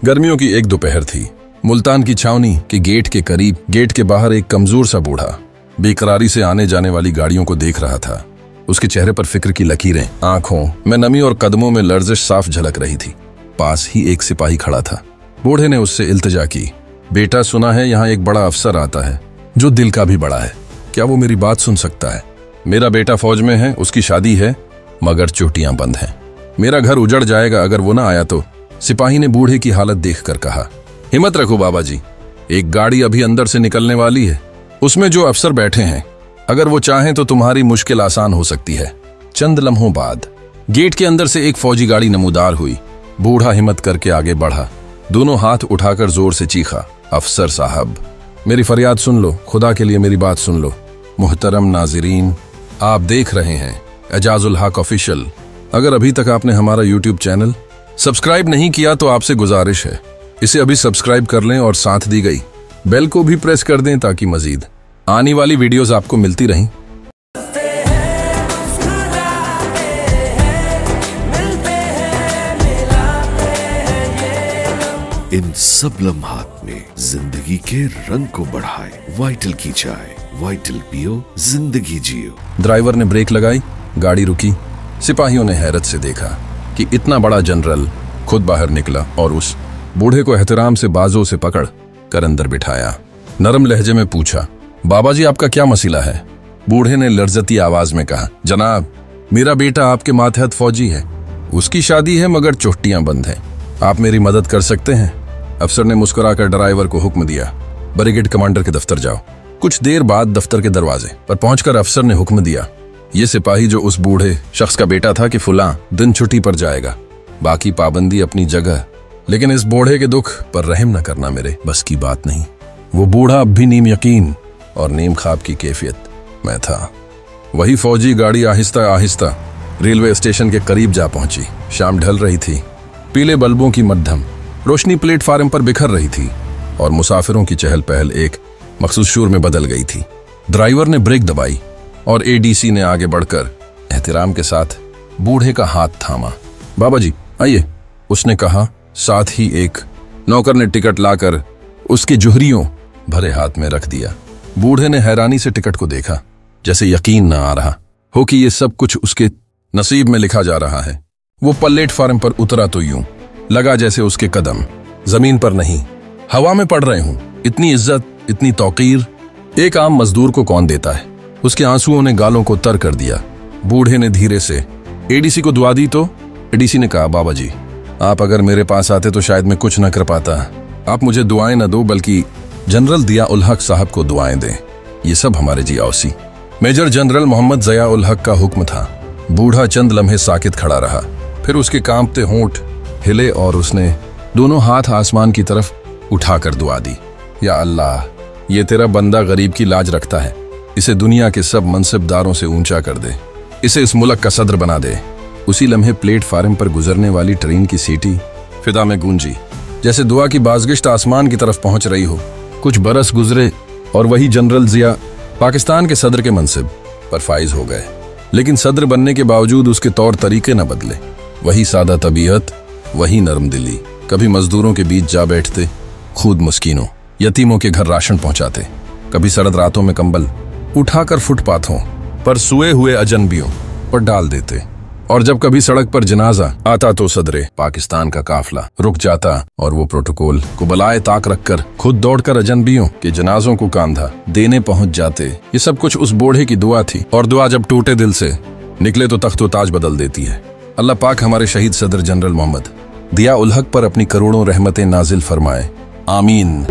गर्मियों की एक दोपहर थी। मुल्तान की छावनी के गेट के करीब, गेट के बाहर एक कमजोर सा बूढ़ा बेकरारी से आने जाने वाली गाड़ियों को देख रहा था। उसके चेहरे पर फिक्र की लकीरें, आंखों में नमी और कदमों में लर्जिश साफ झलक रही थी। पास ही एक सिपाही खड़ा था। बूढ़े ने उससे इल्तिजा की, बेटा सुना है यहाँ एक बड़ा अफसर आता है जो दिल का भी बड़ा है, क्या वो मेरी बात सुन सकता है? मेरा बेटा फौज में है, उसकी शादी है, मगर चोटियां बंद हैं। मेरा घर उजड़ जाएगा अगर वो ना आया तो। सिपाही ने बूढ़े की हालत देखकर कहा, हिम्मत रखो बाबा जी, एक गाड़ी अभी अंदर से निकलने वाली है, उसमें जो अफसर बैठे हैं, अगर वो चाहें तो तुम्हारी मुश्किल आसान हो सकती है। चंद लम्हों बाद गेट के अंदर से एक फौजी गाड़ी नमूदार हुई। बूढ़ा हिम्मत करके आगे बढ़ा, दोनों हाथ उठाकर जोर से चीखा, अफसर साहब मेरी फरियाद सुन लो, खुदा के लिए मेरी बात सुन लो। मुहतरम नाज़रीन, आप देख रहे हैं एजाजुल हक ऑफिशियल। अगर अभी तक आपने हमारा यूट्यूब चैनल सब्सक्राइब नहीं किया तो आपसे गुजारिश है, इसे अभी सब्सक्राइब कर लें और साथ दी गई बेल को भी प्रेस कर दें ताकि मजीद आने वाली वीडियोस आपको मिलती रहें। इन सब लम्हात में जिंदगी के रंग को बढ़ाए वाइटल की चाय। वाइटल पियो, जिंदगी जियो। ड्राइवर ने ब्रेक लगाई, गाड़ी रुकी। सिपाहियों ने हैरत से देखा कि इतना बड़ा जनरल खुद बाहर निकला और उस बूढ़े को एहतराम से बाजों से पकड़ कर अंदर बिठाया। नरम लहजे में पूछा, बाबा जी आपका क्या मसला है? बूढ़े ने लर्जती आवाज में कहा, जनाब मेरा बेटा आपके मातहत फौजी है, उसकी शादी है मगर चोटियां बंद हैं, आप मेरी मदद कर सकते हैं? अफसर ने मुस्कुराकर ड्राइवर को हुक्म दिया, ब्रिगेड कमांडर के दफ्तर जाओ। कुछ देर बाद दफ्तर के दरवाजे पर पहुंचकर अफसर ने हुक्म दिया, ये सिपाही जो उस बूढ़े शख्स का बेटा था कि फुलां दिन छुट्टी पर जाएगा, बाकी पाबंदी अपनी जगह, लेकिन इस बूढ़े के दुख पर रहम न करना मेरे बस की बात नहीं। वो बूढ़ा अब भी नीम यकीन और नीम ख्वाब की कैफियत में था। वही फौजी गाड़ी आहिस्ता आहिस्ता रेलवे स्टेशन के करीब जा पहुंची। शाम ढल रही थी, पीले बल्बों की मध्यम रोशनी प्लेटफार्म पर बिखर रही थी और मुसाफिरों की चहल पहल एक मखसूस शोर में बदल गई थी। ड्राइवर ने ब्रेक दबाई और एडीसी ने आगे बढ़कर एहतराम के साथ बूढ़े का हाथ थामा। बाबा जी आइए, उसने कहा। साथ ही एक नौकर ने टिकट लाकर उसके जोहरियों भरे हाथ में रख दिया। बूढ़े ने हैरानी से टिकट को देखा, जैसे यकीन न आ रहा हो कि ये सब कुछ उसके नसीब में लिखा जा रहा है। वो प्लेटफार्म पर उतरा तो यूं लगा जैसे उसके कदम जमीन पर नहीं हवा में पड़ रहे हों। इतनी इज्जत, इतनी तौकीर एक आम मजदूर को कौन देता है? उसके आंसुओं ने गालों को तर कर दिया। बूढ़े ने धीरे से एडीसी को दुआ दी तो एडीसी ने कहा, बाबा जी आप अगर मेरे पास आते तो शायद मैं कुछ न कर पाता। आप मुझे दुआएं न दो बल्कि जनरल ज़िया उल हक साहब को दुआएं दें, ये सब हमारे जी औसी। मेजर जनरल मोहम्मद ज़िया उल हक का हुक्म था। बूढ़ा चंद लम्हे साकित खड़ा रहा, फिर उसके कांपते होंठ हिले और उसने दोनों हाथ आसमान की तरफ उठाकर दुआ दी, या अल्लाह ये तेरा बंदा गरीब की लाज रखता है, इसे दुनिया के सब मनसबदारों से ऊंचा कर दे, इसे इस मुल्क का सदर बना दे। उसी लम्हे प्लेटफार्म पर गुजरने वाली ट्रेन की सीटी फिदा में गूंजी, जैसे दुआ की बाज़गिश्त आसमान की तरफ पहुंच रही हो। कुछ बरस गुजरे और वही जनरल ज़िया पाकिस्तान के सदर के मनसिब पर फाइज हो गए, लेकिन सदर बनने के बावजूद उसके तौर तरीके न बदले। वही सादा तबीयत, वही नरम दिली। कभी मजदूरों के बीच जा बैठते, खुद मुस्किनों यतीमों के घर राशन पहुंचाते, कभी सर्द रातों में कंबल उठाकर फुटपाथों पर सोए हुए अजनबियों पर डाल देते, और जब कभी सड़क पर जनाजा आता तो सदरे पाकिस्तान का काफिला रुक जाता और वो प्रोटोकॉल को बलाए ताक रखकर खुद दौड़कर अजनबियों के जनाजों को कांधा देने पहुंच जाते। ये सब कुछ उस बूढ़े की दुआ थी, और दुआ जब टूटे दिल से निकले तो तख्तो ताज बदल देती है। अल्लाह पाक हमारे शहीद सदर जनरल मोहम्मद ज़िया उल हक पर अपनी करोड़ों रहमतें नाजिल फरमाए, आमीन।